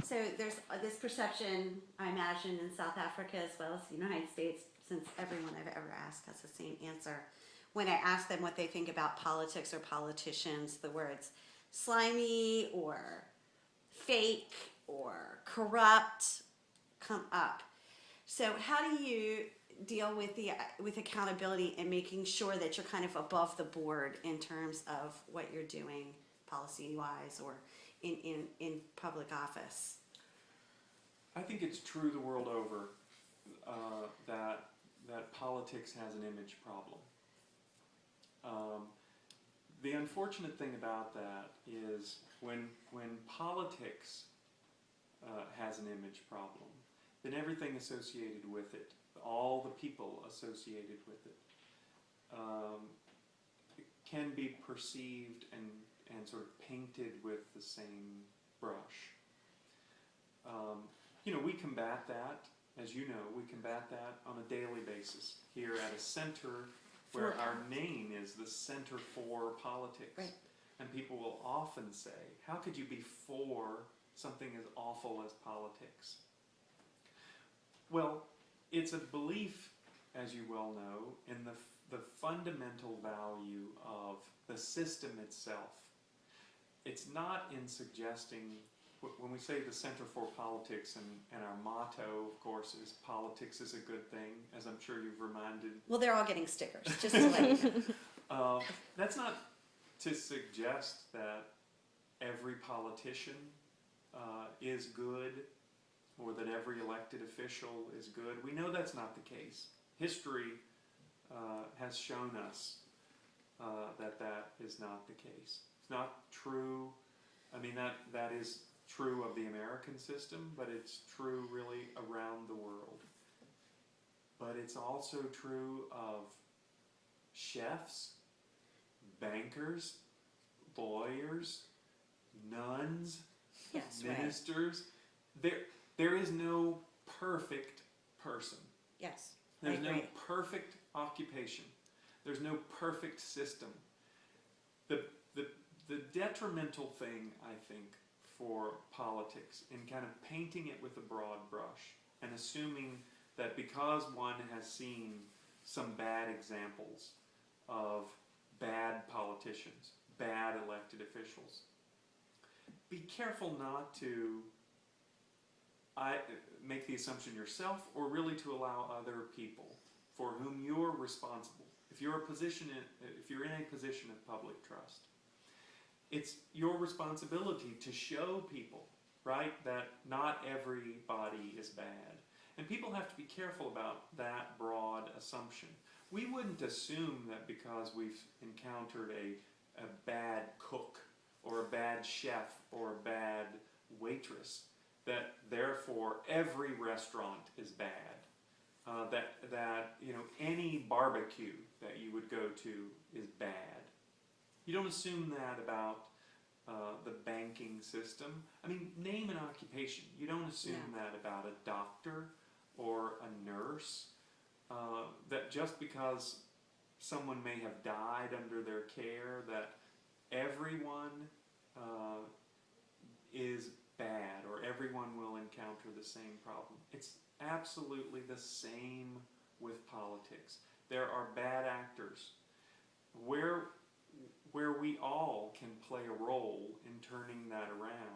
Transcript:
So there's this perception, I imagine, in South Africa as well as the United States, since everyone I've ever asked has the same answer. When I ask them what they think about politics or politicians, the words slimy or fake or corrupt come up. So how do you deal with the with accountability and making sure that you're kind of above the board in terms of what you're doing policy wise or in public office? I think it's true the world over that politics has an image problem. The unfortunate thing about that is when politics has an image problem, then everything associated with it, all the people associated with it, can be perceived and sort of painted with the same brush. We combat that, as you know, we combat that on a daily basis here at a center where our name is the Center for Politics. Right. And people will often say, how could you be for something as awful as politics? Well, it's a belief, as you well know, in the fundamental value of the system itself. It's not in suggesting, when we say the Center for Politics, and our motto, of course, is politics is a good thing, as I'm sure you've reminded. Well, they're all getting stickers, just to let you know. That's not to suggest that every politician is good, or that every elected official is good. We know that's not the case. History has shown us that is not the case. It's not true. I mean, that is true of the American system, but it's true really around the world. But it's also true of chefs, bankers, lawyers, nuns, Yes, ministers. Right. There is no perfect person. Yes, There's no perfect occupation. There's no perfect system. The detrimental thing, I think, for politics in kind of painting it with a broad brush and assuming that because one has seen some bad examples of bad politicians, bad elected officials, be careful not to make the assumption yourself or really to allow other people for whom you're responsible. If you're in a position of public trust, it's your responsibility to show people, right, that not everybody is bad. And people have to be careful about that broad assumption. We wouldn't assume that because we've encountered a bad cook or a bad chef or a bad waitress that therefore every restaurant is bad. That any barbecue that you would go to is bad. You don't assume that about the banking system. I mean, name an occupation. You don't assume that about a doctor or a nurse. That just because someone may have died under their care, that everyone is bad or everyone will encounter the same problem. It's absolutely the same with politics. There are bad actors. Where we all can play a role in turning that around